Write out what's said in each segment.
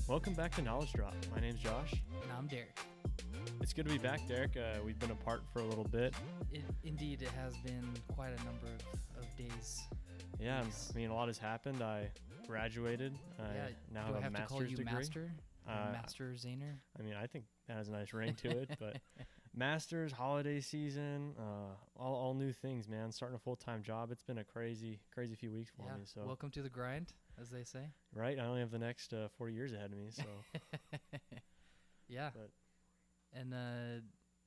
Welcome back to Knowledge Drop. My name's Josh. And I'm Derek. It's good to be back, Derek. We've been apart for a little bit. Indeed, it has been quite a number of days. Yeah, I mean, a lot has happened. I graduated. I now have a master's degree. Master? Master Zahner? I mean, I think that has a nice ring to it, but master's, holiday season, all new things, man. Starting a full-time job. It's been a crazy few weeks for me. So welcome to the grind, as they say. Right. I only have the next 4 years ahead of me, so. Yeah. But, and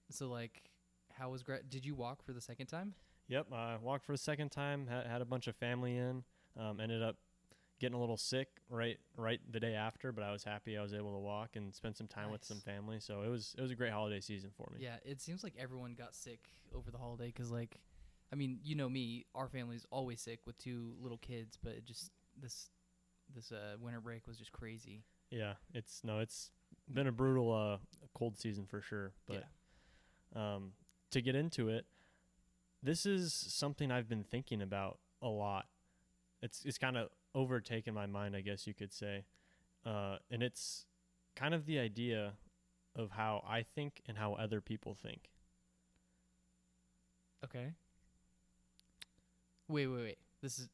so, like, how was did you walk for the second time? Yep. I walked for the second time, had a bunch of family in, ended up getting a little sick right the day after, but I was happy I was able to walk and spend some time with some family. So it was a great holiday season for me. Yeah, it seems like everyone got sick over the holiday because, like, I mean, you know me, our family's always sick with 2 little kids, but it just this winter break was just crazy. Yeah, it's been a brutal cold season for sure. But to get into it, this is something I've been thinking about a lot. It's kind of overtaken my mind, I guess you could say. And it's kind of the idea of how I think and how other people think. Okay. Wait. This is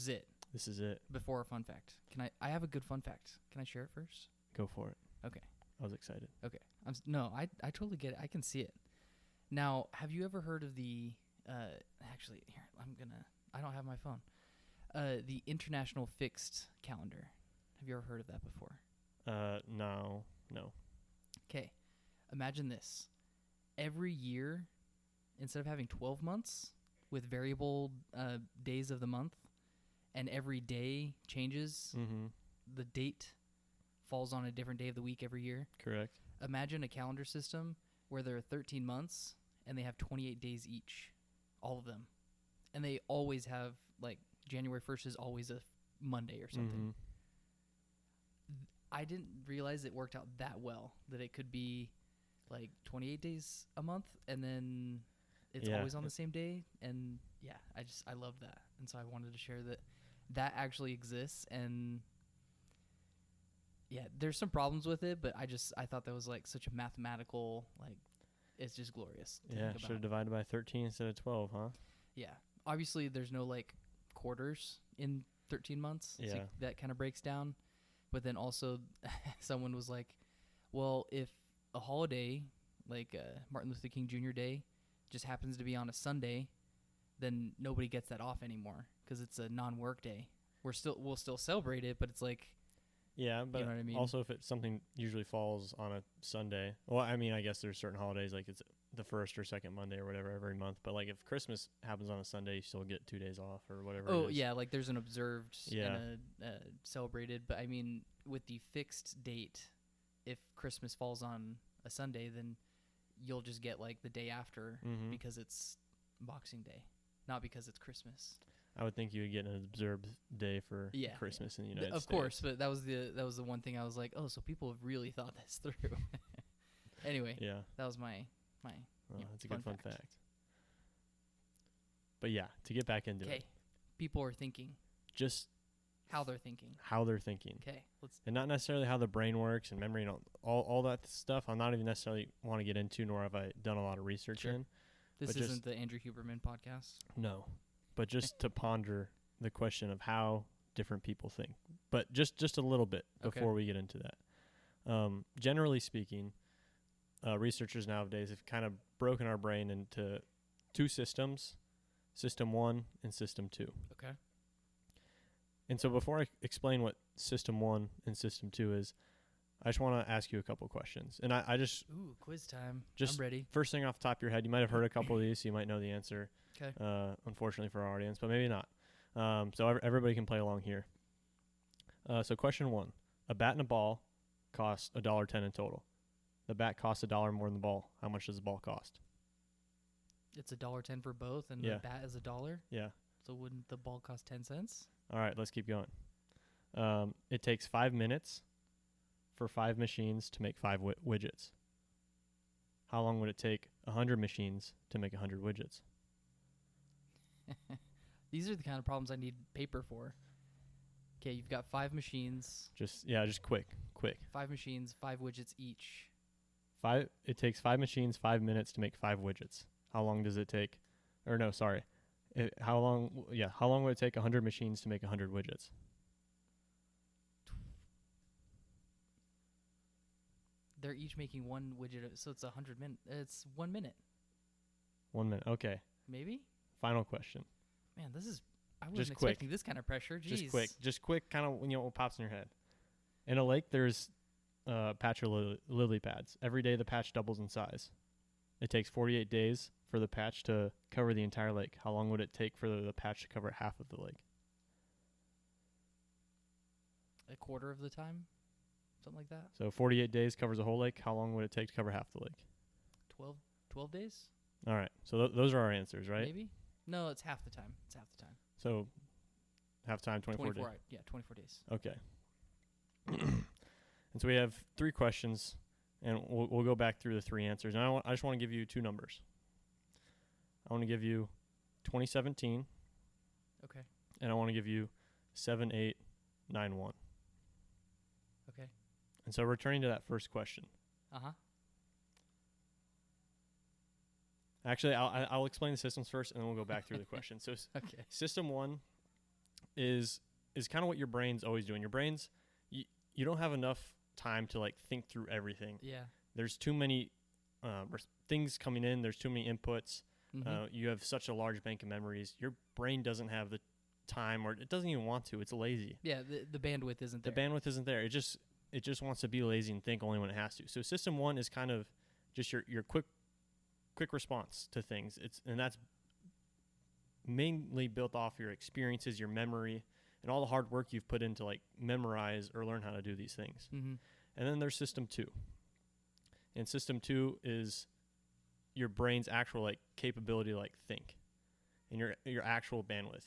it. This is it. Before a fun fact. I have a good fun fact. Can I share it first? Go for it. Okay. I was excited. Okay. I totally get it. I can see it. Now, have you ever heard of the actually here, I don't have my phone. The International Fixed Calendar. Have you ever heard of that before? No. Okay. Imagine this. Every year, instead of having 12 months with variable days of the month, and every day changes, the date falls on a different day of the week every year. Correct. Imagine a calendar system where there are 13 months and they have 28 days each, all of them. And they always have, like, January 1st is always a Monday or something. I didn't realize it worked out that well, that it could be like 28 days a month and then it's always on the same day. And yeah, I loved that. And so I wanted to share that actually exists. And yeah, there's some problems with it, but I thought that was like such a mathematical, like, it's just glorious. Yeah, should have divided by 13 instead of 12, huh? Yeah. Obviously, there's no, like, quarters in 13 months. Yeah. So that kind of breaks down. But then also, someone was like, well, if a holiday, like Martin Luther King Jr. Day, just happens to be on a Sunday, then nobody gets that off anymore because it's a non-work day. We'll still celebrate it, but it's like... Yeah, but you know what I mean? Also if it's something usually falls on a Sunday. Well, I mean, I guess there's certain holidays, like it's the first or second Monday or whatever every month. But like if Christmas happens on a Sunday, you still get 2 days off or whatever. Oh, yeah, like there's an observed and a celebrated. But I mean, with the fixed date, if Christmas falls on a Sunday, then you'll just get like the day after because it's Boxing Day, not because it's Christmas. I would think you would get an observed day for Christmas in the United States. Of course, but that was the one thing I was like, oh, so people have really thought this through. Anyway, that was my that's a good fun fact. But yeah, to get back into it. Okay, people are thinking. Just how they're thinking. Okay, and not necessarily how the brain works and memory and all that stuff. I'm not even necessarily want to get into, nor have I done a lot of research in. This isn't the Andrew Huberman podcast. No. But just to ponder the question of how different people think. But just a little bit before we get into that. Generally speaking, researchers nowadays have kind of broken our brain into 2 systems, System 1 and System 2. Okay. And so before I explain what System 1 and System 2 is, I just want to ask you a couple questions. And I just... Ooh, quiz time. I'm ready. First thing off the top of your head, you might have heard a couple of these, so you might know the answer. Okay. Unfortunately for our audience, but maybe not. So everybody can play along here. So question 1. A bat and a ball cost $1.10 in total. The bat costs $1 more than the ball. How much does the ball cost? It's $1.10 for both, and the bat is $1? Yeah. So wouldn't the ball cost 10 cents? All right, let's keep going. It takes 5 minutes for 5 machines to make 5 widgets. How long would it take 100 machines to make 100 widgets? These are the kind of problems I need paper for. Okay, you've got 5 machines. Just quick. 5 machines, 5 widgets each. It takes 5 machines, 5 minutes to make 5 widgets. How long does it take? Or no, sorry. How long would it take 100 machines to make 100 widgets? They're each making 1 widget, so it's 100 minutes. It's 1 minute. 1 minute. Okay. Maybe? Final question. Man, I wasn't Just quick. expecting this kind of pressure. Jeez. Just quick, kind of, what pops in your head. In a lake, there's a patch of lily pads. Every day, the patch doubles in size. It takes 48 days for the patch to cover the entire lake. How long would it take for the patch to cover half of the lake? A quarter of the time? Something like that? So 48 days covers the whole lake. How long would it take to cover half the lake? 12 days? All right. So those are our answers, right? Maybe? No, it's half the time. So half time, 24 days. Yeah, 24 days. Okay. And so we have 3 questions, and we'll go back through the 3 answers. And I just want to give you 2 numbers. I want to give you 2017. Okay. And I want to give you 7891. Okay. And so returning to that first question. Uh-huh. Actually, I'll explain the systems first, and then we'll go back through the question. So okay. System 1 is kind of what your brain's always doing. Your brain's, you don't have enough time to like think through everything. Yeah. There's too many things coming in. There's too many inputs. Mm-hmm. You have such a large bank of memories. Your brain doesn't have the time, or it doesn't even want to. It's lazy. Yeah, the bandwidth isn't there. The bandwidth isn't there. It just wants to be lazy and think only when it has to. So System 1 is kind of just your quick response to things. And that's mainly built off your experiences, your memory, and all the hard work you've put into like memorize or learn how to do these things. Mm-hmm. And then there's System 2. And System 2 is your brain's actual like capability to like think, and your actual bandwidth.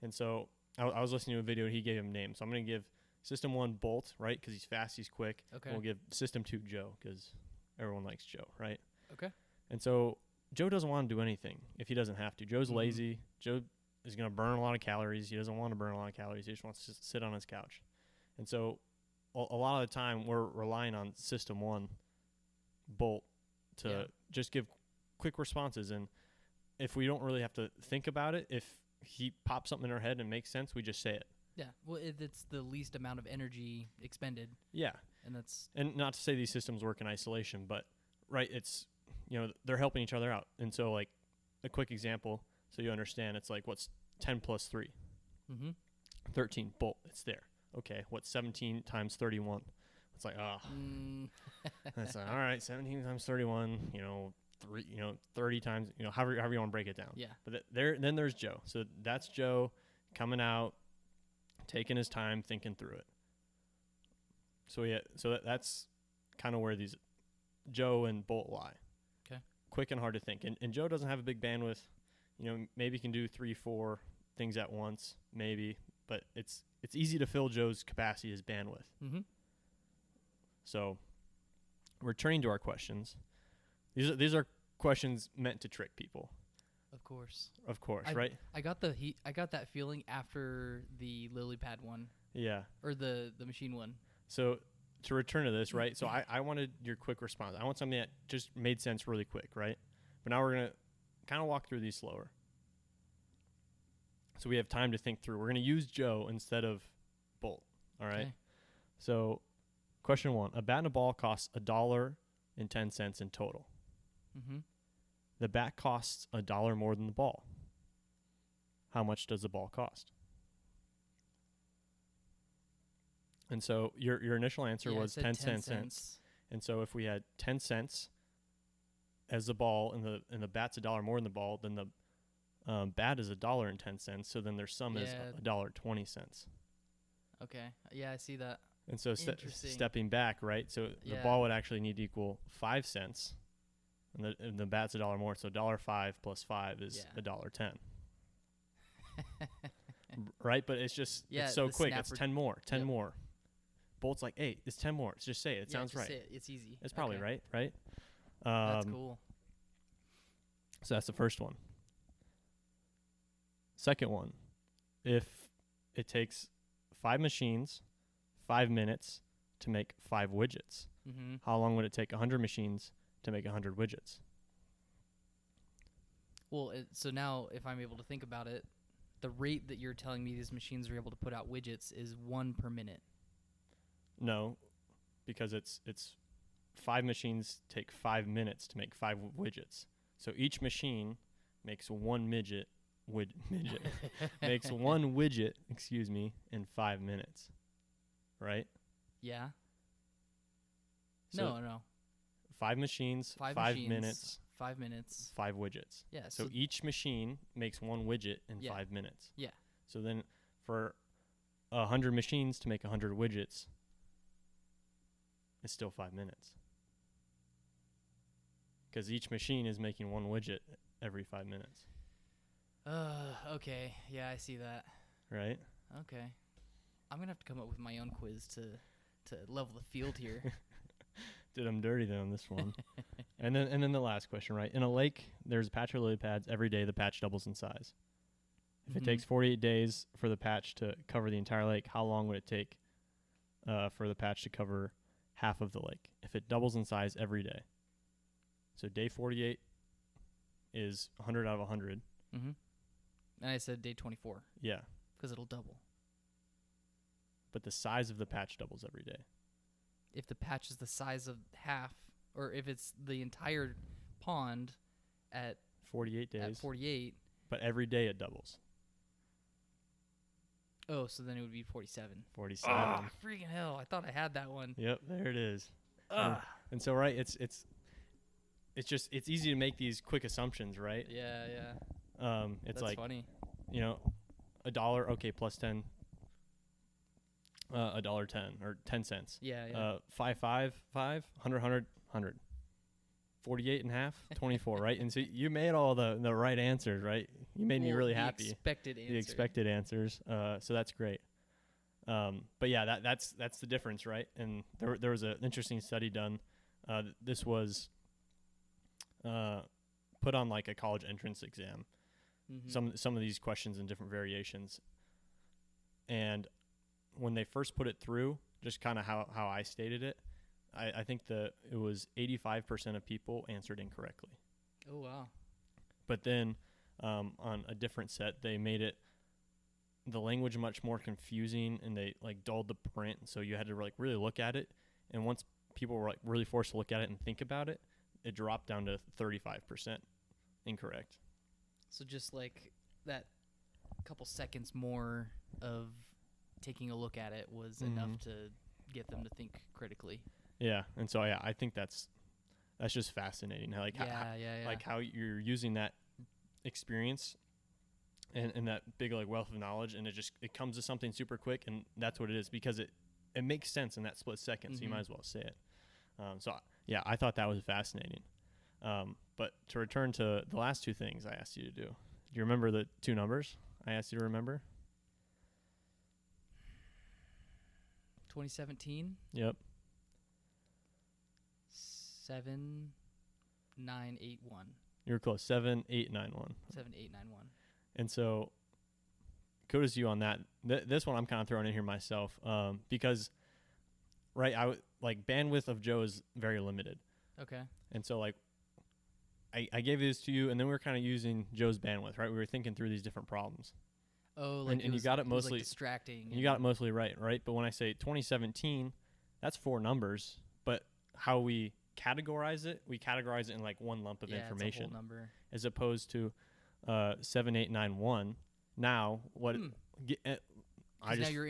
And so I was listening to a video and he gave him names. So I'm going to give System 1 Bolt, right? Because he's fast, he's quick. Okay. And we'll give System 2 Joe, because everyone likes Joe, right? Okay. And so Joe doesn't want to do anything if he doesn't have to. Joe's lazy. Joe is going to burn a lot of calories. He doesn't want to burn a lot of calories. He just wants to sit on his couch. And so a lot of the time we're relying on System 1 Bolt to just give quick responses. And if we don't really have to think about it, if he pops something in our head and makes sense, we just say it. Yeah. Well, it's the least amount of energy expended. Yeah. And not to say these systems work in isolation, but right, it's, they're helping each other out. And so like a quick example, so you understand, it's like, what's 10 plus 3? Mm-hmm. 13, Bolt, it's there. Okay, what's 17 times 31? It's like, That's like, all right, 17 times 31, 30 times, however you want to break it down. Yeah. But then there's Joe. So that's Joe coming out, taking his time, thinking through it. So that's kind of where these Joe and Bolt lie. Okay. Quick and hard to think. And Joe doesn't have a big bandwidth. Maybe he can do 3-4 things at once, maybe, but it's easy to fill Joe's capacity as bandwidth. Mm-hmm. So, returning to our questions, these are questions meant to trick people. Of course, right? I got that feeling after the lily pad one. Yeah. Or the machine one. So, to return to this, right? So, I wanted your quick response. I want something that just made sense really quick, right? But now we're going to kind of walk through these slower. So we have time to think through. We're going to use Joe instead of Bolt. All right. Okay. So, question 1: a bat and a ball costs $1.10 in total. Mm-hmm. The bat costs $1 more than the ball. How much does the ball cost? And so your initial answer was 10 cents. And so if we had 10 cents as the ball and the bat's $1 more than the ball, then the bat is $1.10. So then their sum is $1.20. Okay. Yeah, I see that. And so stepping back, right? So the ball would actually need to equal 5 cents, and the bat's $1 more. So $1.05 plus 5 is $1.10. Right? But it's just it's so quick. It's 10 more. 10 more. Bolt's like, hey, it's 10 more. Just say it. It sounds right. Say it. It's easy. It's probably right? That's cool. So that's the first one. Second one, if it takes 5 machines, 5 minutes to make 5 widgets. Mm-hmm. How long would it take 100 machines to make 100 widgets? Well, so now if I'm able to think about it, the rate that you're telling me these machines are able to put out widgets is 1 per minute. No, because it's 5 machines take 5 minutes to make 5 widgets. So each machine makes one makes one widget, in 5 minutes. Right? Yeah. So No. 5 machines, 5 minutes, 5 minutes. 5 widgets. Yeah. So each machine makes one widget in 5 minutes. Yeah. So then for 100 machines to make 100 widgets, it's still 5 minutes. Because each machine is making one widget every 5 minutes. Okay. Yeah, I see that. Right? Okay. I'm going to have to come up with my own quiz to level the field here. Did them dirty then on this one. and then the last question, right? In a lake, there's a patch of lily pads. Every day the patch doubles in size. If it takes 48 days for the patch to cover the entire lake, how long would it take for the patch to cover half of the lake if it doubles in size every day? So day 48 is 100 out of 100. Mm-hmm. And I said day 24. Yeah. Because it'll double. But the size of the patch doubles every day. If the patch is the size of half, or if it's the entire pond at 48 days. At 48. But every day it doubles. Oh, so then it would be 47. 47. Ah, freaking hell. I thought I had that one. Yep, there it is. And so, right, it's easy to make these quick assumptions, right? Yeah. It's That's like, funny. $1, okay, plus 10. $1.10 or 10 cents. Yeah. 5, 100, 48 and a half, 24, right? And so you made all the right answers, right? You made me really happy. The expected answers. So that's great. But yeah, that's the difference, right? And there was an interesting study done. This was put on like a college entrance exam. Mm-hmm. Some of these questions in different variations. And when they first put it through, just kind of how I stated it, I think it was 85% of people answered incorrectly. Oh, wow. But then on a different set, they made the language much more confusing, and they like dulled the print, so you had to like really look at it. And once people were like really forced to look at it and think about it, it dropped down to 35% incorrect. So just like that couple seconds more of taking a look at it was enough to get them to think critically. Yeah, and so I think that's just fascinating. Like like how you're using that experience and that big like wealth of knowledge, and it comes to something super quick, and that's what it is, because it makes sense in that split second. So you might as well say it. I thought that was fascinating. But to return to the last two things I asked you to do, you remember the two numbers I asked you to remember? 2017. Yep. 7981. You were close. 7891. 7891. And so, kudos to you on that. This one I'm kind of throwing in here myself, because, right, like bandwidth of Joe is very limited. Okay. And so like, I gave this to you, and then we were kind of using Joe's bandwidth, right? We were thinking through these different problems. Oh, like and you got it mostly like distracting. You got it mostly right? But when I say 2017, that's 4 numbers. But how we categorize it in like one lump of information, it's a whole number, as opposed to 7891. Now what? Now you're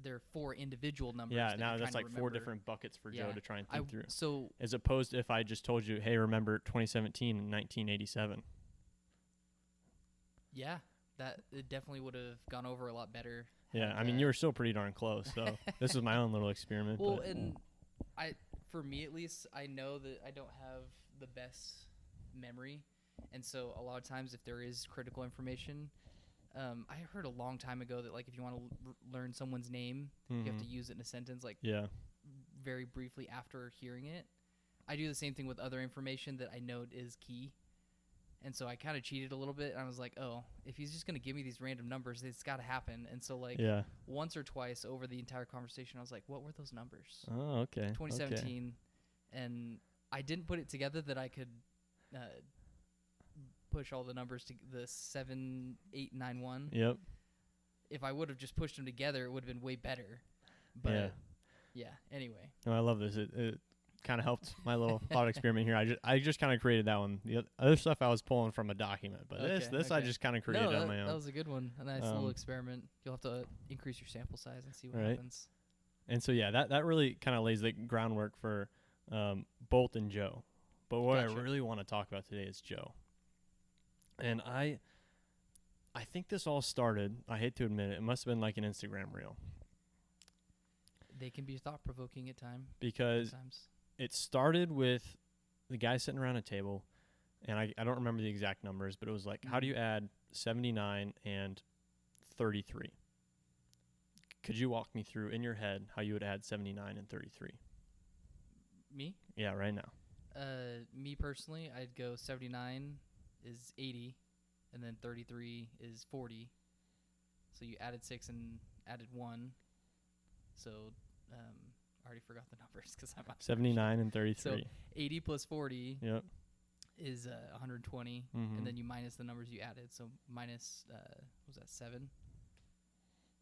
there are 4 individual numbers. Yeah, now that's like 4 different buckets for Joe to try and think through. So as opposed to if I just told you, hey, remember 2017 and 1987. Yeah. That it definitely would have gone over a lot better. Yeah, I mean, you were still pretty darn close. So this was my own little experiment. Well, and for me at least, I know that I don't have the best memory, and so a lot of times if there is critical information, I heard a long time ago that like if you want to learn someone's name, you have to use it in a sentence, like very briefly after hearing it. I do the same thing with other information that I know is key. And so I kind of cheated a little bit. And I was like, oh, if he's just going to give me these random numbers, it's got to happen. And so, like, once or twice over the entire conversation, I was like, what were those numbers? Oh, okay. 2017. Okay. And I didn't put it together that I could push all the numbers to the 7891. Yep. If I would have just pushed them together, it would have been way better. But, yeah anyway. No, I love this. It kind of helped my little thought experiment here. I just kind of created that one. The other stuff I was pulling from a document, but this I just kind of created on my own. That was a good one. A nice little experiment. You'll have to increase your sample size and see what happens. And so that really kind of lays the groundwork for Bolt and Joe. But what I really want to talk about today is Joe. And I think this all started, I hate to admit it must have been like an Instagram reel. They can be thought-provoking at times. Because it started with the guy sitting around a table, and I don't remember the exact numbers, but it was like, how do you add 79 and 33? Could you walk me through in your head how you would add 79 and 33? Me? Yeah, right now. Me personally, I'd go 79 is 80, and then 33 is 40. So you added 6 and added 1. So I already forgot the numbers because I'm not 79 and 33. So 80 plus 40 is 120, and then you minus the numbers you added. So minus, what was that, 7?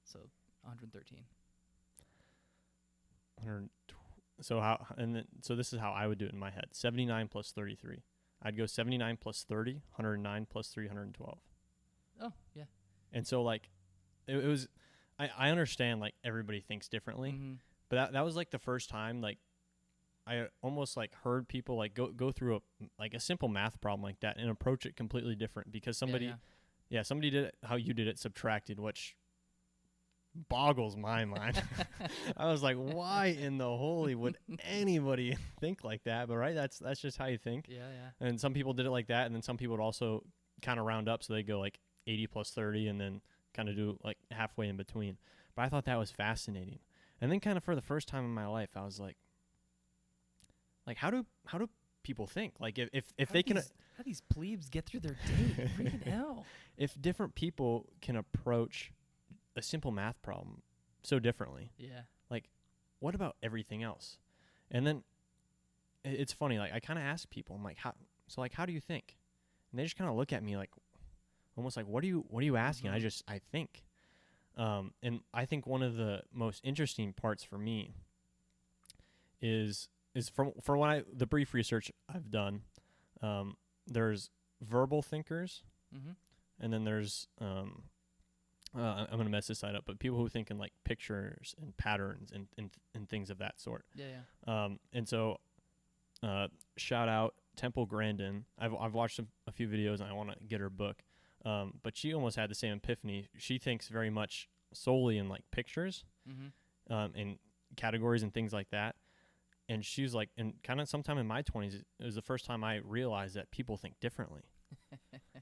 So 113. So this is how I would do it in my head. 79 plus 33. I'd go 79 plus 30, 109 plus 312. Oh, yeah. And so, like, it was, I understand, like, everybody thinks differently, but that was, like, the first time, like, I almost, like, heard people, like, go through a simple math problem like that and approach it completely different because somebody did it how you did it, subtracted, which boggles my mind. I was like, why in the holy would anybody think like that? But that's just how you think. Yeah. And some people did it like that, and then some people would also kind of round up, so they go like 80 plus 30 and then kind of do like halfway in between. But I thought that was fascinating. And then kind of for the first time in my life, I was like how do people think? Like if they can, how do these plebes get through their day? Freaking hell. If different people can approach a simple math problem so differently. Yeah. Like, what about everything else? And then it's funny, like I kind of ask people, I'm like, how do you think? And they just kind of look at me like, almost like, what are you asking? I think. And I think one of the most interesting parts for me is from the brief research I've done, there's verbal thinkers, and then there's I'm going to mess this side up, but people who think in like pictures and patterns and things of that sort. Yeah. And so, shout out Temple Grandin. I've watched a few videos and I want to get her book. But she almost had the same epiphany. She thinks very much solely in like pictures, and categories and things like that. And she's like, and kind of sometime in my 20s, it was the first time I realized that people think differently.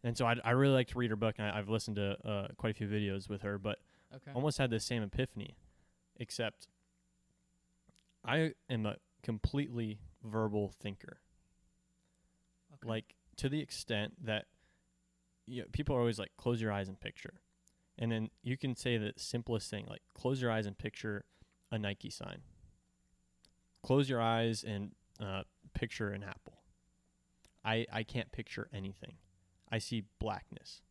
And so I really like to read her book, and I've listened to quite a few videos with her, but almost had the same epiphany, except I am a completely verbal thinker. Like, to the extent that people are always like, close your eyes and picture. And then you can say the simplest thing, like close your eyes and picture a Nike sign. Close your eyes and picture an apple. I can't picture anything. I see blackness.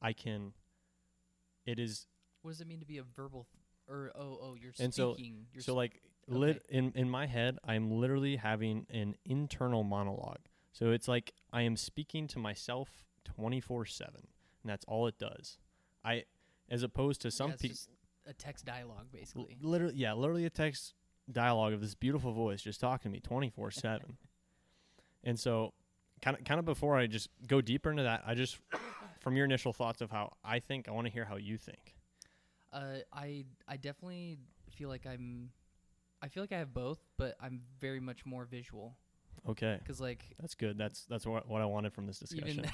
It is. What does it mean to be a verbal? You're and speaking. In my head, I'm literally having an internal monologue. So it's like I am speaking to myself 24/7, and that's all it does. As opposed to some people, a text dialogue, basically. Literally a text dialogue of this beautiful voice just talking to me 24/7. And so, kind of before I just go deeper into that, I just, from your initial thoughts of how I think, I want to hear how you think. I definitely feel like I feel like I have both, but I'm very much more visual. Okay. Because like that's good. That's what I wanted from this discussion.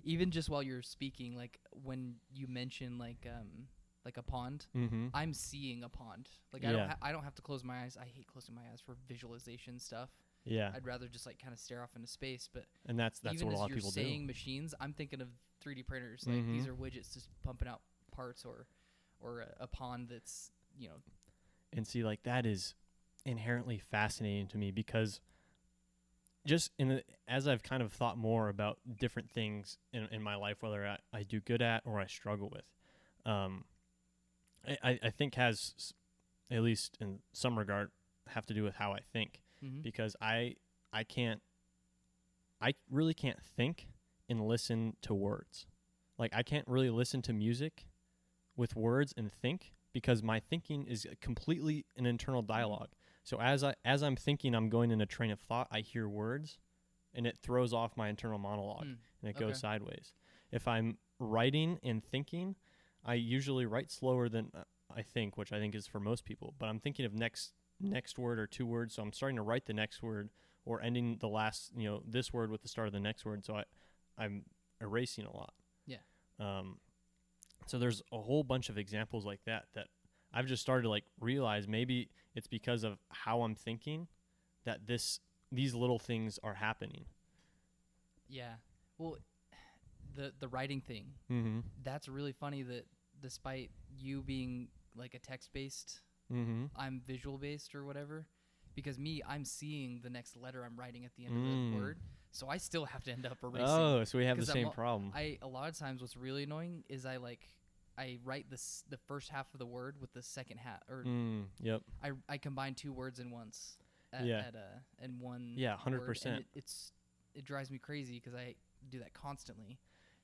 Even just while you're speaking, like when you mention like a pond, I'm seeing a pond. Like I don't have to close my eyes. I hate closing my eyes for visualization stuff. Yeah. I'd rather just like kind of stare off into space. But And that's even what a as lot of you're people do. saying machines, I'm thinking of 3D printers. Like these are widgets just pumping out parts, or a pond that's, you know. And see, like, that is inherently fascinating to me because just as I've kind of thought more about different things in my life, whether I do good at or I struggle with, I think has, at least in some regard, have to do with how I think. Because I really can't think and listen to words. Like, I can't really listen to music with words and think, because my thinking is completely an internal dialogue. So as I'm thinking, I'm going in a train of thought, I hear words, and it throws off my internal monologue, and it goes sideways. If I'm writing and thinking, I usually write slower than I think, which I think is for most people. But I'm thinking of next word or two words, so I'm starting to write the next word or ending the last, this word with the start of the next word. So I'm erasing a lot. Yeah. So there's a whole bunch of examples like that I've just started to like realize maybe it's because of how I'm thinking that these little things are happening. Yeah. Well, the writing thing, that's really funny that despite you being like a text-based, I'm visual-based or whatever, because I'm seeing the next letter I'm writing at the end of the word, so I still have to end up erasing. Oh, so we have the same problem. A lot of times what's really annoying is I write the first half of the word with the second half, or yep. I combine two words in once in one 100%. and it drives me crazy because I do that constantly.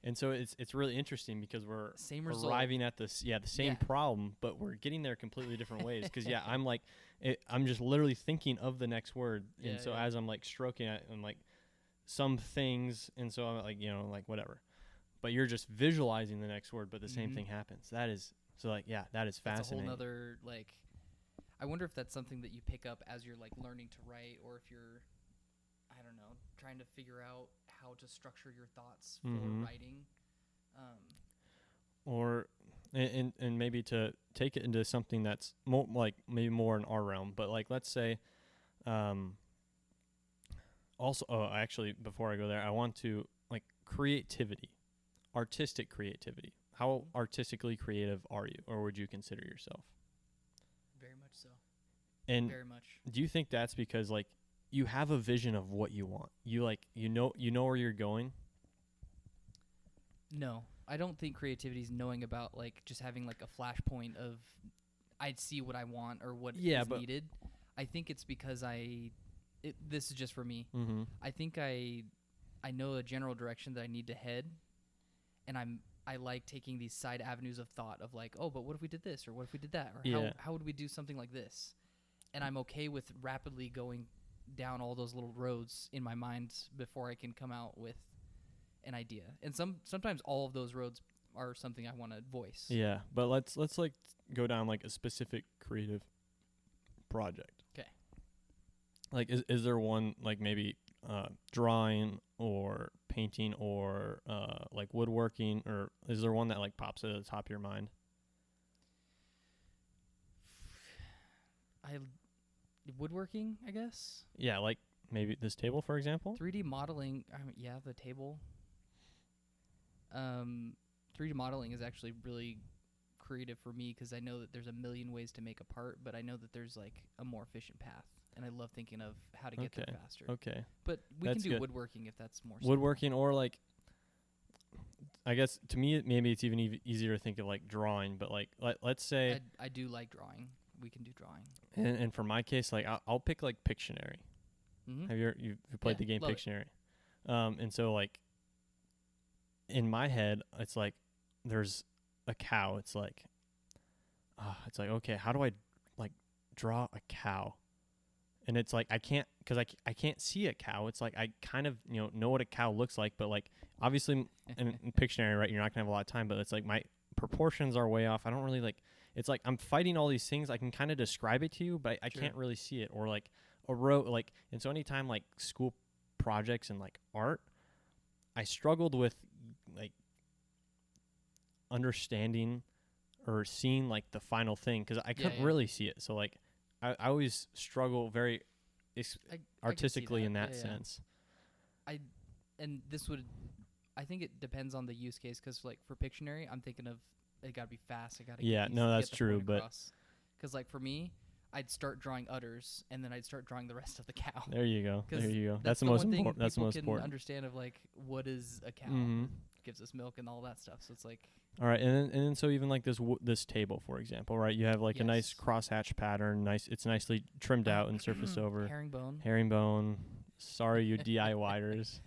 And so it's really interesting because we're arriving at the same problem, but we're getting there completely different ways. Because I'm just literally thinking of the next word, and so as I'm like stroking it, I'm like some things, and so I'm like like whatever. But you're just visualizing the next word, but the same thing happens. That is that is fascinating. That's a whole nother I wonder if that's something that you pick up as you're like learning to write, or if you're, I don't know, trying to figure out how to structure your thoughts for writing. Or and maybe to take it into something that's maybe more in our realm, but like let's say also actually before I go there, I want to like creativity. Artistic creativity. How artistically creative are you, or would you consider yourself? Very much so. And very much. Do you think that's because like you have a vision of what you want? You know where you're going? No, I don't think creativity is knowing about like just having like a flashpoint of I'd see what I want or what is needed. I think it's because this is just for me. I think I know a general direction that I need to head. And I like taking these side avenues of thought of like, oh, but what if we did this, or what if we did that, or how would we do something like this? And I'm okay with rapidly going down all those little roads in my mind before I can come out with an idea. And sometimes all of those roads are something I want to voice. Yeah, but let's like go down like a specific creative project. Okay. Like is there one like maybe drawing or painting or like woodworking, or is there one that like pops at the top of your mind? Woodworking, I guess. Yeah, like maybe this table, for example. 3D modeling, the table. 3D modeling is actually really creative for me because I know that there's a million ways to make a part, but I know that there's like a more efficient path. And I love thinking of how to get there faster. Okay. But that's can do good. woodworking if that's more woodworking simple. Or like, I guess to me, maybe it's even easier to think of like drawing, but like, let's say. I do like drawing. We can do drawing. And for my case, like I'll pick like Pictionary. Have you played the game Pictionary? And so like, in my head, it's like, there's a cow. It's like, okay, how do I like draw a cow? And it's like I can't see a cow. It's like I kind of know what a cow looks like, but like obviously in Pictionary, right? You're not gonna have a lot of time, but it's like my proportions are way off. I don't really like. It's like I'm fighting all these things. I can kind of describe it to you, but I can't really see it. Or like a row, like, and so anytime like school projects and like art, I struggled with like understanding or seeing like the final thing because I couldn't really see it. So like I always struggle very artistically in that Yeah. sense. And this would, I think it depends on the use case, because like for Pictionary, I'm thinking of it got to be fast. I got to That's true. But because like for me, I'd start drawing udders, and then I'd start drawing the rest of the cow. there you go. That's the one most thing important. That's the people most can important. understand of like what is a cow. Mm-hmm. Gives us milk and all that stuff. So it's like, all right, and then so even like this table, for example, right? You have like a nice crosshatch pattern. It's nicely trimmed out and surfaced over. Herringbone. Sorry, you DIYers.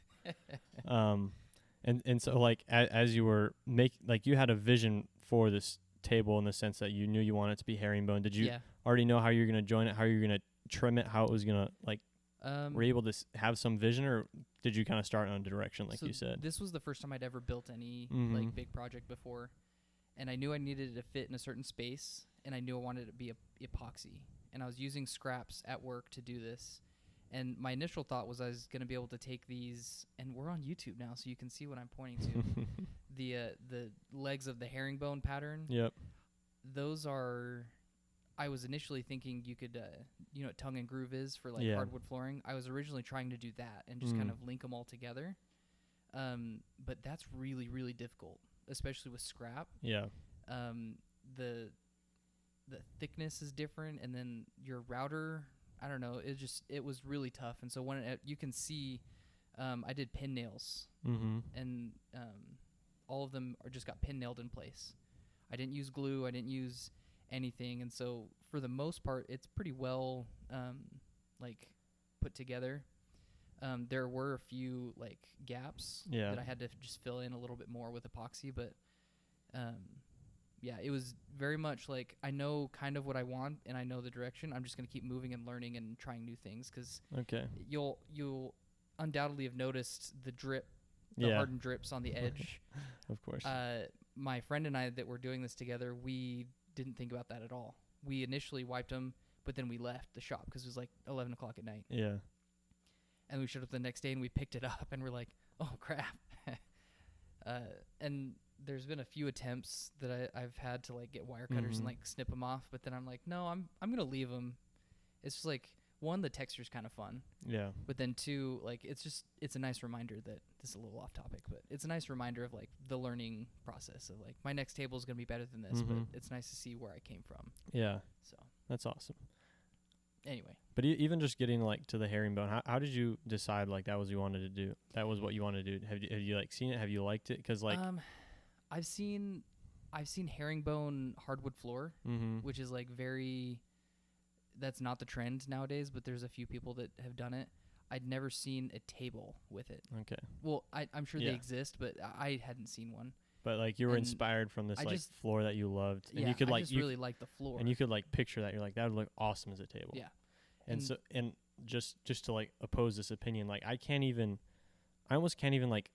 And so like as you were you had a vision for this table in the sense that you knew you wanted it to be herringbone. Did you already know how you're gonna join it, how you're gonna trim it, how it was gonna like? Were you able to have some vision, or did you kind of start on a direction like you said? This was the first time I'd ever built any like big project before, and I knew I needed it to fit in a certain space, and I knew I wanted it to be epoxy, and I was using scraps at work to do this. And my initial thought was I was going to be able to take these, and we're on YouTube now, so you can see what I'm pointing to. The legs of the herringbone pattern. Yep. Those are. I was initially thinking you could, you know what tongue and groove is for like hardwood flooring. I was originally trying to do that and just kind of link them all together. But that's really, really difficult, especially with scrap. Yeah. The thickness is different, and then your router, I don't know, it was really tough. And so when you can see, I did pin nails, and all of them just got pin nailed in place. I didn't use glue. I didn't use anything, and so for the most part it's pretty well like put together. There were a few like gaps that I had to just fill in a little bit more with epoxy, but it was very much like I know kind of what I want and I know the direction. I'm just going to keep moving and learning and trying new things, because you'll undoubtedly have noticed the drip, the hardened drips on the edge. Of course. My friend and I that were doing this together, we didn't think about that at all. We initially wiped them, but then we left the shop because it was like 11 o'clock at night. Yeah. And we showed up the next day and we picked it up and we're like, oh crap. And there's been a few attempts that I've had to like get wire cutters and like snip them off, but then I'm like, no, I'm gonna leave them. It's just like, one, the texture's kind of fun. Yeah. But then two, like it's a nice reminder that this is a little off topic, but it's a nice reminder of like the learning process of like my next table is gonna be better than this, but it's nice to see where I came from. Yeah. So that's awesome. Anyway. But even just getting like to the herringbone, how did you decide like that was what you wanted to do? That was what you wanted to do. Have you like seen it? Have you liked it? Because like I've seen herringbone hardwood floor, which is like very. That's not the trend nowadays, but there's a few people that have done it. I'd never seen a table with it. Okay. Well, I'm sure they exist, but I hadn't seen one. But like you were inspired from this like floor that you loved, and you could like really like the floor, and you could like picture that. You're like, that would look awesome as a table. Yeah. And so just to like oppose this opinion, like I almost can't even like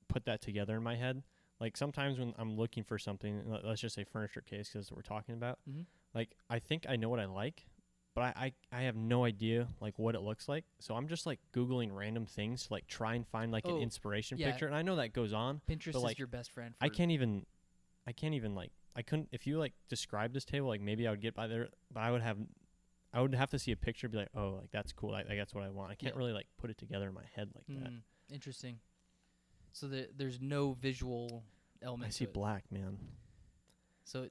put that together in my head. Like sometimes when I'm looking for something, let's just say furniture case, because we're talking about, like I think I know what I like. But I have no idea like what it looks like, so I'm just like Googling random things to like try and find like an inspiration picture, and I know that goes on. Pinterest but, like, is your best friend. I couldn't like I couldn't if you like describe this table, like maybe I would get by there, but I would have to see a picture, and be like, oh, like that's cool, like that's what I want. I can't really like put it together in my head like that. Interesting. So there's no visual element. I see black, man. So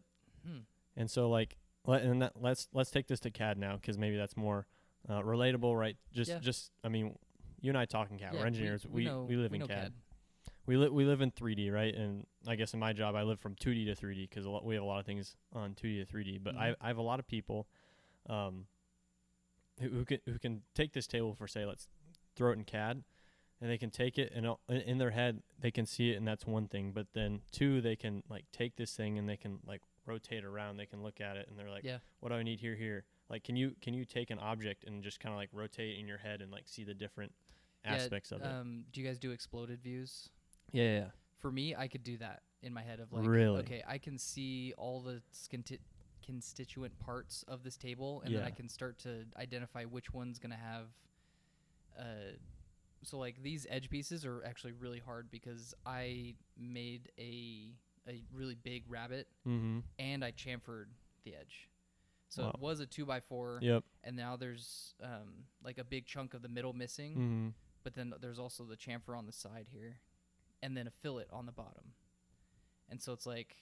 and so like. Let's take this to CAD now, because maybe that's more relatable, right? Just I mean, you and I talking CAD. We're engineers. We live in CAD. We live in 3D, right? And I guess in my job, I live from 2D to 3D because we have a lot of things on 2D to 3D. But I have a lot of people who can take this table for, say, let's throw it in CAD, and they can take it and in their head they can see it, and that's one thing. But then two, they can like take this thing and they can like rotate around, they can look at it, and they're like, what do I need here? Like, can you take an object and just kind of like rotate in your head and like see the different aspects of it? Do you guys do exploded views? Yeah. For me, I could do that in my head of like, okay, I can see all the constituent parts of this table, and then I can start to identify which one's going to have so like these edge pieces are actually really hard because I made a really big rabbet, and I chamfered the edge. So it was a 2x4. Yep. And now there's like a big chunk of the middle missing. Mm-hmm. But then there's also the chamfer on the side here, and then a fillet on the bottom. And so it's like,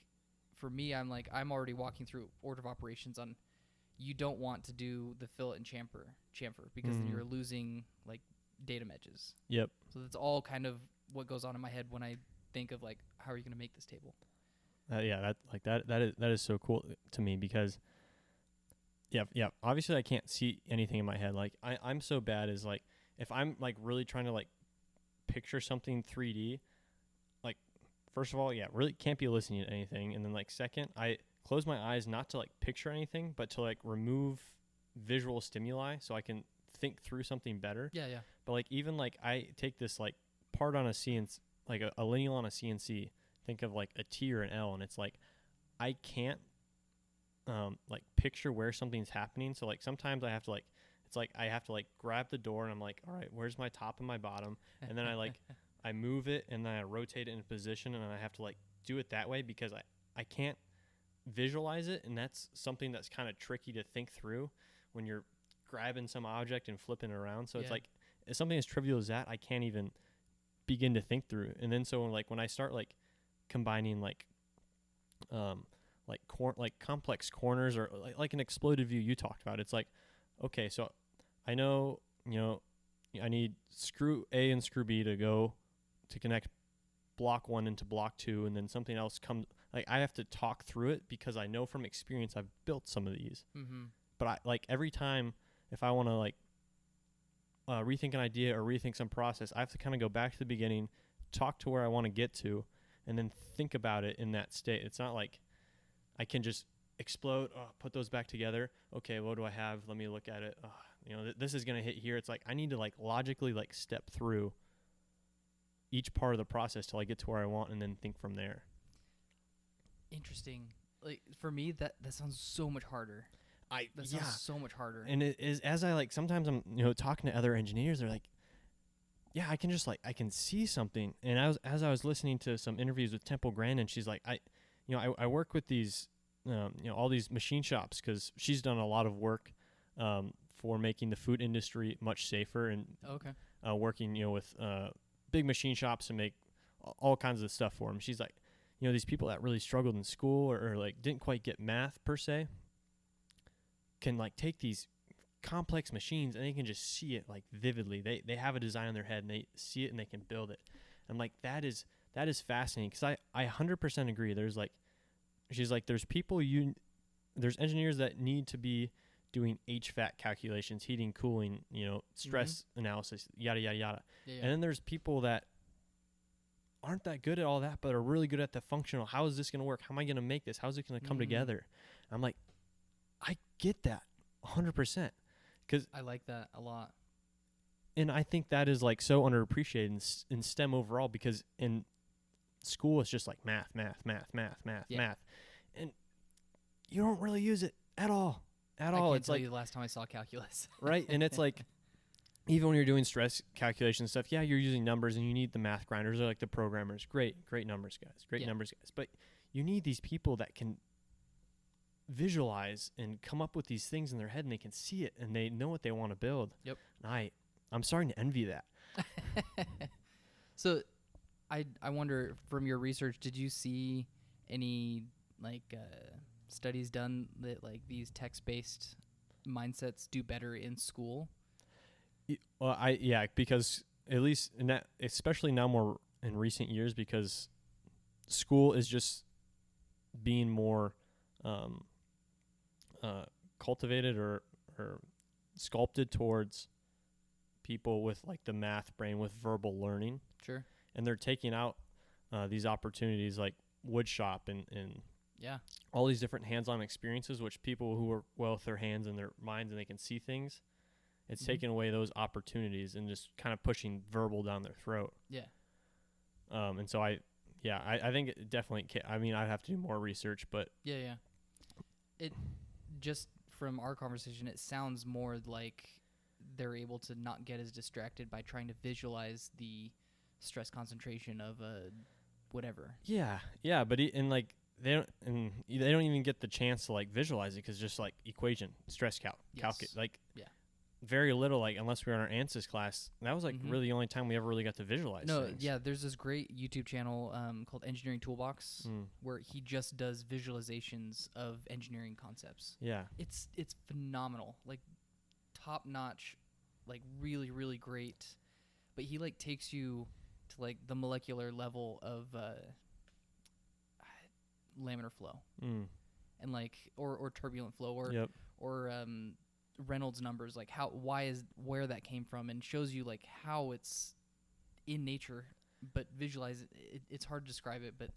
for me, I'm already walking through order of operations on, you don't want to do the fillet and chamfer because then you're losing like datum edges. Yep. So that's all kind of what goes on in my head when I think of like, how are you going to make this table? That is so cool to me because obviously I can't see anything in my head. Like I'm so bad as like, if I'm like really trying to like picture something 3D, like first of all, really can't be listening to anything. And then like second, I close my eyes not to like picture anything, but to like remove visual stimuli so I can think through something better. Yeah. But like even like I take this like part on a CNC, like a lineal on a CNC, think of like a T or an L, and it's like I can't like picture where something's happening. So like sometimes I have to like, it's like I have to like grab the door and I'm like, all right, where's my top and my bottom? And then I like I move it and then I rotate it into position, and I have to like do it that way because I can't visualize it, and that's something that's kind of tricky to think through when you're grabbing some object and flipping it around. So it's like, it's something as trivial as that I can't even begin to think through. And then so like when I start like combining like complex corners or like an exploded view you talked about, it's like, okay, so I know, I need screw A and screw B to go to connect block 1 into block 2, and then something else comes. Like I have to talk through it because I know from experience I've built some of these. Mm-hmm. But I like every time if I want to like rethink an idea or rethink some process, I have to kind of go back to the beginning, talk to where I want to get to, and then think about it in that state. It's not like I can just explode, put those back together. Okay, what do I have? Let me look at it. This is going to hit here. It's like I need to like logically like step through each part of the process till I get to where I want, and then think from there. Interesting. Like for me, that sounds so much harder. That sounds so much harder. And it is, as I like, sometimes I'm talking to other engineers, they're like, yeah, I can just like, I can see something. And as I was listening to some interviews with Temple Grandin, she's like, I work with these, all these machine shops, because she's done a lot of work for making the food industry much safer, and working with big machine shops to make all kinds of stuff for them. She's like, these people that really struggled in school or like didn't quite get math per se can like take these complex machines and they can just see it like vividly. They have a design in their head and they see it and they can build it. And like that is fascinating, because I 100% agree. There's like, she's like, there's there's engineers that need to be doing HVAC calculations, heating, cooling, stress analysis, yada, yada, yada. Yeah. And then there's people that aren't that good at all that, but are really good at the functional. How is this going to work? How am I going to make this? How is it going to come together? I'm like, I get that 100%. Cause I like that a lot. And I think that is like so underappreciated in STEM overall, because in school it's just like math. And you don't really use it at all. I can't it's tell like you the last time I saw calculus. Right. And it's like, even when you're doing stress calculation stuff, you're using numbers and you need the math grinders or like the programmers. Great numbers guys. Numbers guys. But you need these people that can visualize and come up with these things in their head, and they can see it and they know what they want to build. Yep. And I'm starting to envy that. So I wonder, from your research, did you see any like studies done that like these text-based mindsets do better in school? Well, because at least in that, especially now more in recent years, because school is just being more cultivated or sculpted towards people with like the math brain, with verbal learning. Sure. And they're taking out these opportunities like wood shop and all these different hands-on experiences, which people who are well with their hands and their minds and they can see things, it's taking away those opportunities and just kind of pushing verbal down their throat. Yeah. And so I think it definitely I'd have to do more research, but yeah. It just, from our conversation, it sounds more like they're able to not get as distracted by trying to visualize the stress concentration of whatever. Yeah, but they don't even get the chance to like visualize it because just like equation, stress calculate, like very little, like unless we were in our ANSYS class. That was like really the only time we ever really got to visualize things. Yeah, there's this great YouTube channel called Engineering Toolbox where he just does visualizations of engineering concepts. Yeah. It's phenomenal. Like top notch, like really, really great. But he like takes you to like the molecular level of laminar flow. And like or turbulent flow or Reynolds numbers, like where that came from, and shows you like how it's in nature, but visualize it. It's hard to describe it, but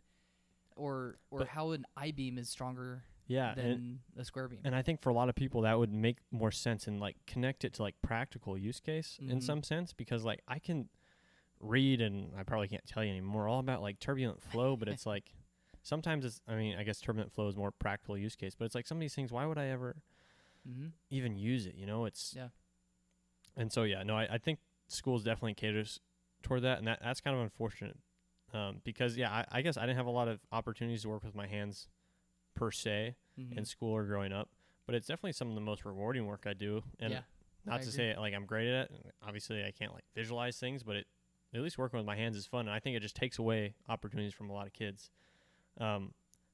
how an I-beam is stronger than a square beam. And I think for a lot of people that would make more sense and like connect it to like practical use case in some sense, because like I can read, and I probably can't tell you anymore all about like turbulent flow, but it's like sometimes it's, I mean, I guess turbulent flow is more practical use case, but it's like some of these things, why would I ever even use it, you know? It's and so I think schools definitely caters toward that, and that's kind of unfortunate because I guess I didn't have a lot of opportunities to work with my hands per se in school or growing up, but it's definitely some of the most rewarding work I do. And not to say like I'm great at it, obviously I can't like visualize things, but at least working with my hands is fun, and I think it just takes away opportunities from a lot of kids. I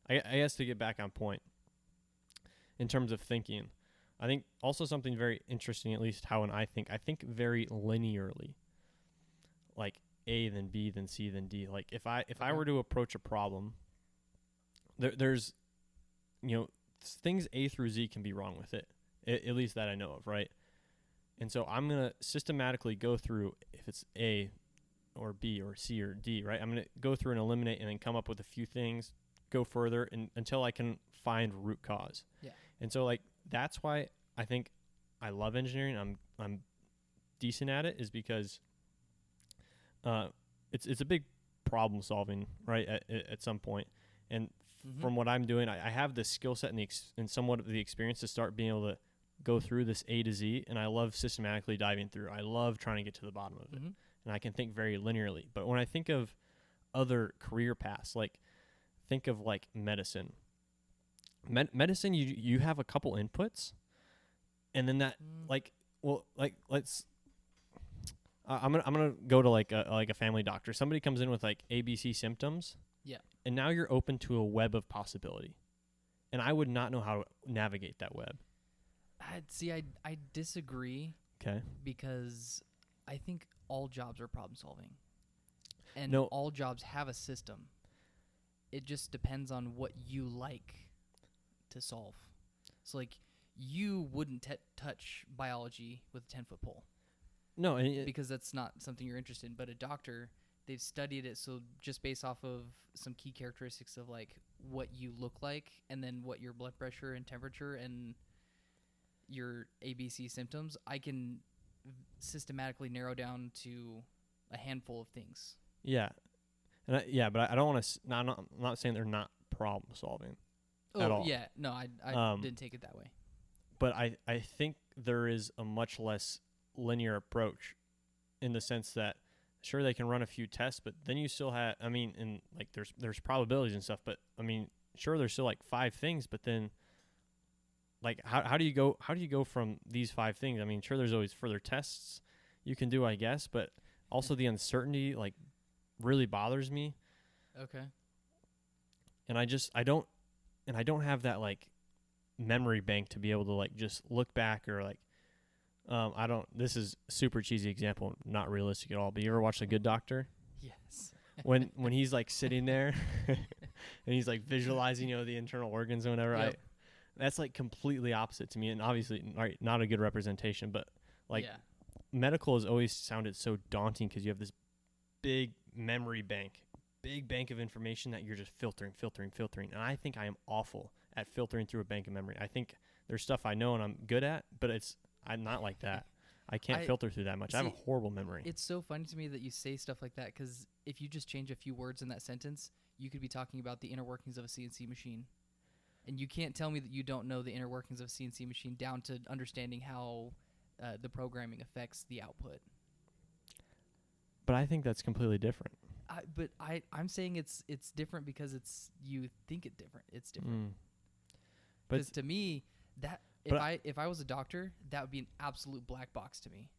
guess to get back on point in terms of thinking, I think also something very interesting, at least how I think very linearly, like A, then B, then C, then D. Like if I were to approach a problem, there's, you know, things A through Z can be wrong with it, at least that I know of, right? And so I'm going to systematically go through, if it's A or B or C or D, right? I'm going to go through and eliminate and then come up with a few things, go further until I can find root cause. Yeah. And so like that's why I think I love engineering. I'm decent at it, is because it's a big problem solving, right? At some point. And from what I'm doing, I have the skill set and somewhat of the experience to start being able to go through this A to Z, and I love systematically diving through. I love trying to get to the bottom of it, and I can think very linearly. But when I think of other career paths, like think of like medicine. Medicine, you have a couple inputs, and then that let's. I'm gonna go to like a family doctor. Somebody comes in with like ABC symptoms. Yeah. And now you're open to a web of possibility, and I would not know how to navigate that web. I disagree. Okay. Because I think all jobs are problem solving, and all jobs have a system. It just depends on what you like to solve. So like you wouldn't touch biology with a 10-foot pole. No, because that's not something you're interested in. But a doctor, they've studied it, so just based off of some key characteristics of like what you look like, and then what your blood pressure and temperature and your ABC symptoms, I can systematically narrow down to a handful of things. Yeah. And but I don't want to. I'm not saying they're not problem solving at all. Yeah, no, I didn't take it that way. But I think there is a much less linear approach, in the sense that sure they can run a few tests, but then you still have. I mean, and like there's probabilities and stuff, but I mean, sure there's still like 5 things, but then like how do you go from these 5 things? I mean, sure there's always further tests you can do, I guess, but also the uncertainty like really bothers me. Okay. And I don't have that like memory bank to be able to like just look back, or like this is a super cheesy example, not realistic at all, but you ever watch The Good Doctor? Yes. when he's like sitting there and he's like visualizing, you know, the internal organs or whatever. Yep. That's like completely opposite to me, and obviously not a good representation, but like medical has always sounded so daunting because you have this big memory bank, big bank of information that you're just filtering. And I think I am awful at filtering through a bank of memory. I think there's stuff I know and I'm good at, but I'm not like that. I can't filter through that much. I have a horrible memory. It's so funny to me that you say stuff like that, because if you just change a few words in that sentence, you could be talking about the inner workings of a CNC machine. And you can't tell me that you don't know the inner workings of a CNC machine down to understanding how the programming affects the output. But I think that's completely different. I'm saying it's different because you think it different. It's different. Mm. Because But to me, that if I was a doctor, that would be an absolute black box to me.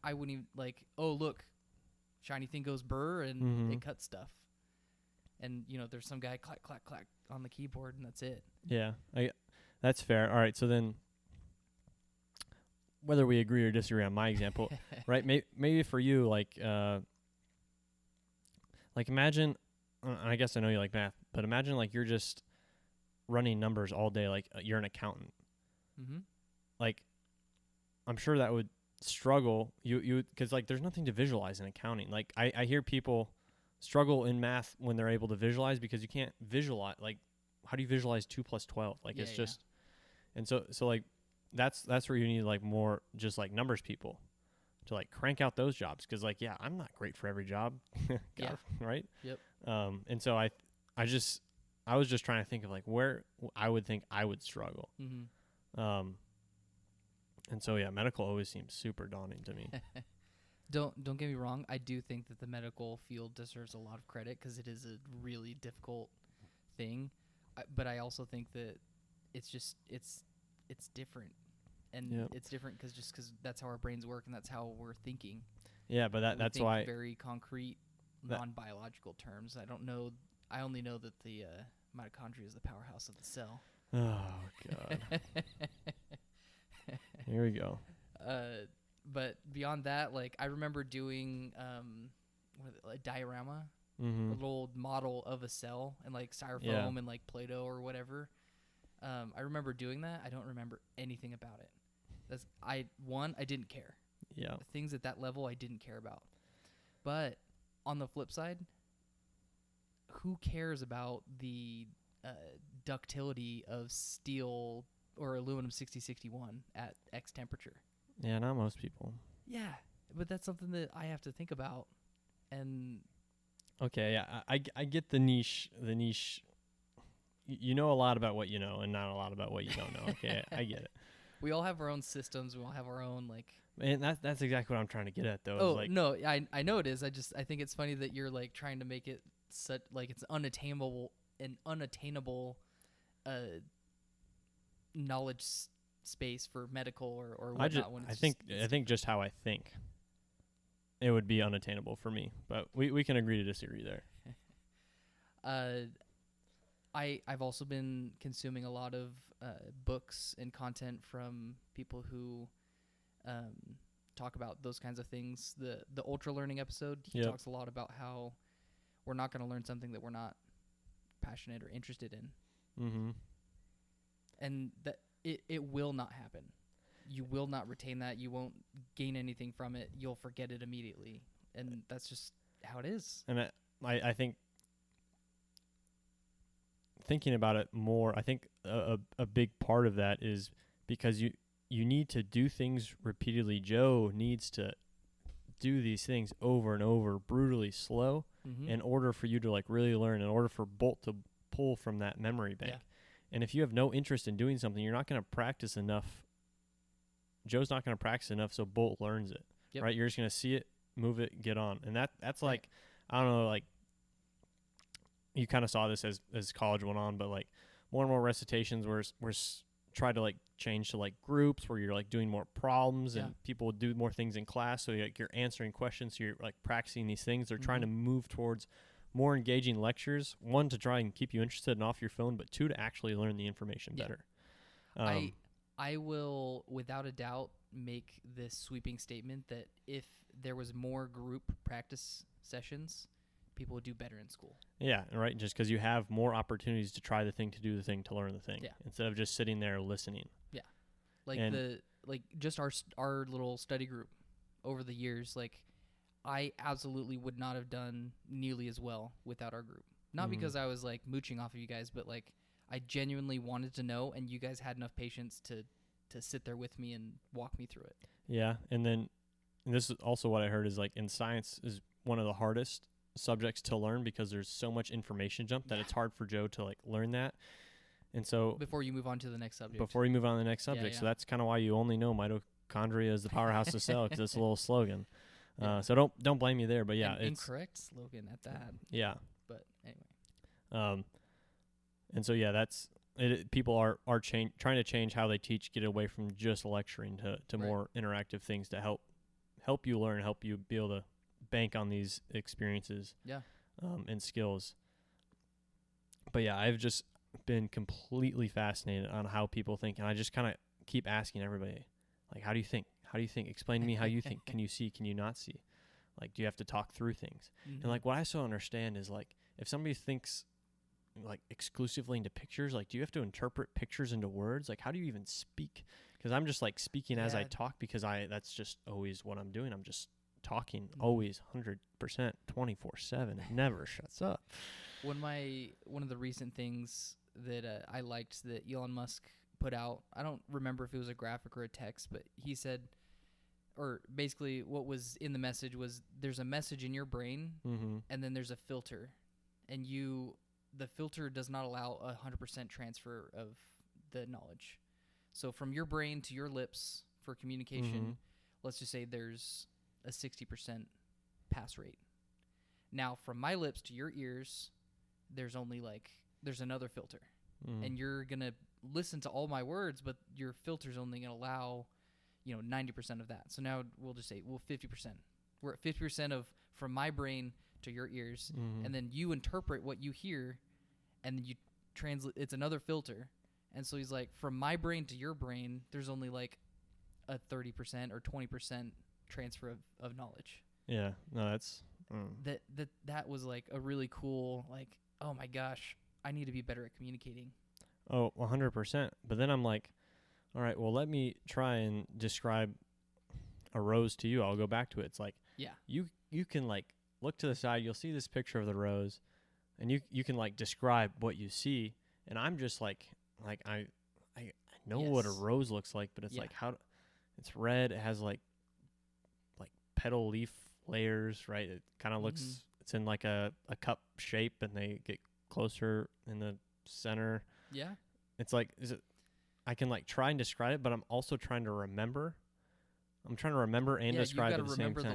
I wouldn't even like, oh look, shiny thing goes burr and it cuts stuff. And there's some guy clack clack clack on the keyboard and that's it. yeah, that's fair. All right, so then whether we agree or disagree on my example, right? Maybe for you, like imagine, I guess I know you like math, but imagine like you're just running numbers all day, like you're an accountant. Mm-hmm. Like, I'm sure that would struggle you because like there's nothing to visualize in accounting. Like I hear people struggle in math when they're able to visualize because you can't visualize. Like, how do you visualize 2 + 12? Like it's just, and so like that's where you need like more just like numbers people to like crank out those jobs because like I'm not great for every job. Right. Yep. And so I was just trying to think of like where I would think I would struggle. Mm-hmm. And so medical always seems super daunting to me. Don't get me wrong. I do think that the medical field deserves a lot of credit because it is a really difficult thing. But I also think that it's different, and it's different because that's how our brains work and that's how we're thinking. Yeah, but that's why very concrete, non-biological terms. I only know that the mitochondria is the powerhouse of the cell. Oh God. Here we go. But beyond that, like I remember doing a diorama, a little model of a cell, and like styrofoam and like Play-Doh or whatever. I remember doing that. I don't remember anything about it. I didn't care. Yeah. Things at that level I didn't care about. But on the flip side, who cares about the ductility of steel or aluminum 6061 at X temperature? Yeah, not most people. Yeah, but that's something that I have to think about. And okay, yeah, I get the niche. You know a lot about what you know, and not a lot about what you don't know. Okay, I get it. We all have our own systems. We all have our own like. And that's exactly what I'm trying to get at, though. Oh like, no, I know it is. I think it's funny that you're like trying to make it such like it's unattainable knowledge space for medical or whatnot. I think just how I think, it would be unattainable for me. But we can agree to disagree there. I've also been consuming a lot of books and content from people who talk about those kinds of things. The ultra learning episode, he talks a lot about how we're not going to learn something that we're not passionate or interested in. Mm-hmm. And that it will not happen. You will not retain that. You won't gain anything from it. You'll forget it immediately. And that's just how it is. And I think thinking about it more, I think a big part of that is because you need to do things repeatedly. Joe needs to do these things over and over, brutally slow, in order for you to like really learn, in order for Bolt to pull from that memory bank. Yeah. And if you have no interest in doing something, you're not going to practice enough. Joe's not going to practice enough so Bolt learns it, right? You're just going to see it, move it, get on. And that's like, I don't know, like you kind of saw this as college went on, but like more and more recitations were tried to like change to like groups where you're like doing more problems and people would do more things in class. So you're answering questions. So you're like practicing these things. They're trying to move towards more engaging lectures. One, to try and keep you interested and off your phone, but two, to actually learn the information better. I will, without a doubt, make this sweeping statement that if there was more group practice sessions, people would do better in school. Yeah, right. Just because you have more opportunities to try the thing, to do the thing, to learn the thing, instead of just sitting there listening. Yeah, like just our little study group over the years, like I absolutely would not have done nearly as well without our group. Not because I was like mooching off of you guys, but like I genuinely wanted to know, and you guys had enough patience to sit there with me and walk me through it. Yeah, and this is also what I heard is like in science is one of the hardest subjects to learn because there's so much information jump that it's hard for Joe to like learn that. And so before you move on to the next subject. So that's kind of why you only know mitochondria is the powerhouse of the cell, because it's a little slogan. So don't blame me there. But yeah, it's incorrect slogan at that. Yeah. But anyway. And so yeah, that's it. People are trying to change how they teach, get away from just lecturing to more interactive things to help you learn, help you be able to bank on these experiences. Yeah. And skills. But yeah, I've just been completely fascinated on how people think, and I just kind of keep asking everybody, like, how do you think? How do you think? Explain to me how you think. Can you see? Can you not see? Like, do you have to talk through things? Mm-hmm. And like, what I still understand is like, if somebody thinks like exclusively into pictures, like, do you have to interpret pictures into words? Like, how do you even speak? Because I'm just like speaking as I talk, because that's just always what I'm doing. I'm just talking always 100%, 24/7. It never shuts up. One of the recent things that I liked that Elon Musk put out, I don't remember if it was a graphic or a text, but he said, or basically what was in the message was, there's a message in your brain, and then there's a filter, and the filter does not allow 100% transfer of the knowledge. So from your brain to your lips for communication, let's just say there's a 60% pass rate. Now from my lips to your ears, there's another filter, and you're gonna listen to all my words, but your filter's only gonna allow 90% of that. So now we'll just say 50%. We're at 50% of from my brain to your ears, and then you interpret what you hear, and then you translate. It's another filter, and so he's like, from my brain to your brain, there's only like a 30% or 20% transfer of knowledge. Yeah, no, that's that was like a really cool, like, oh my gosh, I need to be better at communicating. Oh, 100%. But then I'm like, all right, well, let me try and describe a rose to you. I'll go back to it. It's like, you can like look to the side, you'll see this picture of the rose, and you can like describe what you see, and I'm just like I know what a rose looks like, but it's like it's red, it has like petal leaf layers, right? It kind of looks, it's in like a cup shape, and they get closer in the center. Yeah. It's like, I can like try and describe it, but I'm also trying to remember. I'm trying to remember and describe at the same time. You got to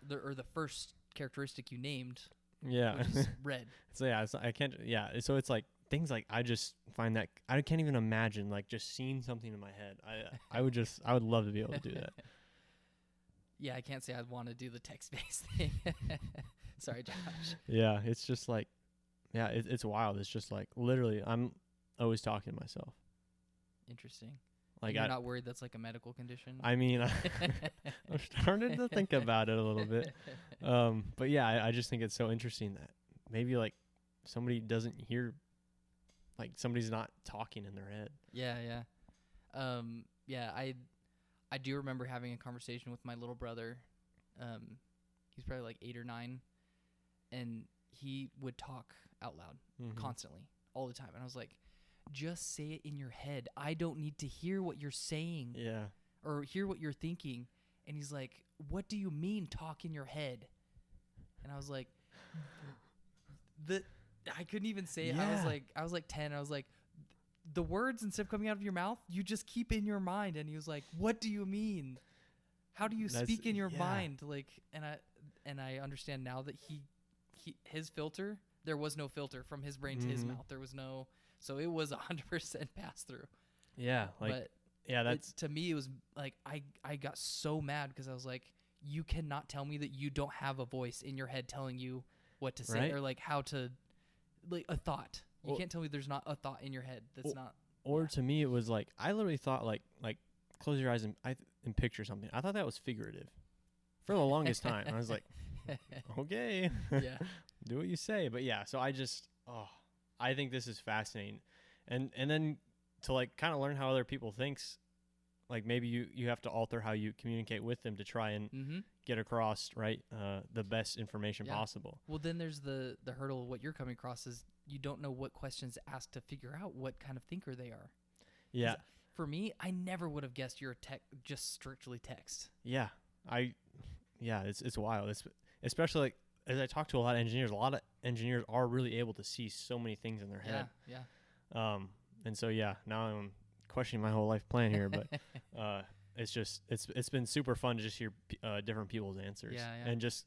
remember the first characteristic you named. Yeah. Which is red. So I can't. Yeah. So it's like things like, I just find that I can't even imagine like just seeing something in my head. I would love to be able to do that. Yeah, I can't say I'd want to do the text-based thing. Sorry, Josh. Yeah, it's just like, it's wild. It's just like, literally, I'm always talking to myself. Interesting. Like, you're not worried that's like a medical condition? I mean, I'm starting to think about it a little bit. But yeah, I just think it's so interesting that maybe like somebody doesn't hear, like somebody's not talking in their head. Yeah. I do remember having a conversation with my little brother. He's probably like 8 or 9, and he would talk out loud constantly, all the time. And I was like, just say it in your head. I don't need to hear what you're saying. Yeah. Or hear what you're thinking. And he's like, what do you mean talk in your head? And I was like, I couldn't even say it. I was like 10. I was like, the words, instead of coming out of your mouth, you just keep in your mind. And he was like, what do you mean? How do you speak in your mind? Like, and I understand now that his filter, there was no filter from his brain to his mouth. There was no, so it was 100% pass through. Yeah. Like, but that's to me, it was like, I got so mad because I was like, you cannot tell me that you don't have a voice in your head telling you what to say, or like how to, like a thought. You can't tell me there's not a thought in your head that's not. Or to me, it was like, I literally thought like close your eyes and picture something. I thought that was figurative for the longest time. I was like, okay, do what you say. But yeah, so I think this is fascinating. And then to like kind of learn how other people thinks, like maybe you have to alter how you communicate with them to try and get across, right, the best information possible. Well, then there's the hurdle. What you're coming across is you don't know what questions to ask to figure out what kind of thinker they are. Yeah. For me, I never would have guessed you're just strictly text. Yeah. It's wild. It's especially like as I talk to a lot of engineers are really able to see so many things in their head. Yeah. And so now I'm questioning my whole life plan here, but it's been super fun to just hear different people's answers. Yeah. And just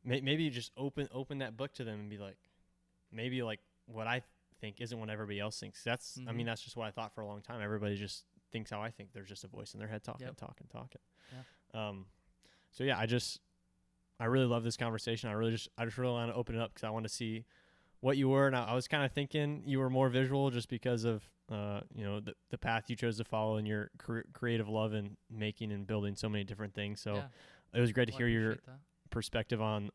maybe just open that book to them and be like, maybe like what I think isn't what everybody else thinks. That's I mean, that's just what I thought for a long time. Everybody just thinks how I think. There's just a voice in their head talking. Yeah. So yeah, I really love this conversation. I just really want to open it up because I want to see what you were. And I was kind of thinking you were more visual just because of the path you chose to follow and your creative love in making and building so many different things. So it was great to hear your perspective on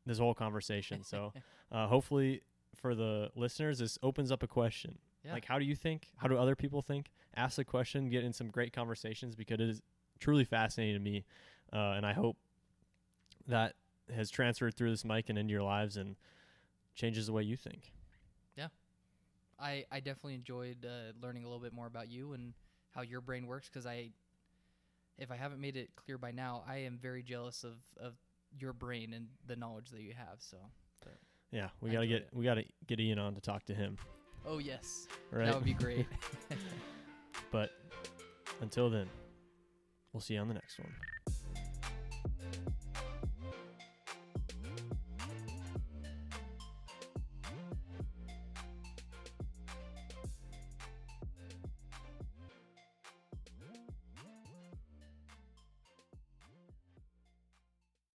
this whole conversation. So hopefully for the listeners, this opens up a question. Yeah. Like, how do you think? How do other people think? Ask the question, get in some great conversations because it is truly fascinating to me. And I hope that has transferred through this mic and into your lives and changes the way you think. Yeah. I definitely enjoyed learning a little bit more about you and how your brain works because if I haven't made it clear by now, I am very jealous of your brain and the knowledge that you have. So yeah, we gotta get Ian on to talk to him. Oh yes, right? That would be great. But until then, we'll see you on the next one.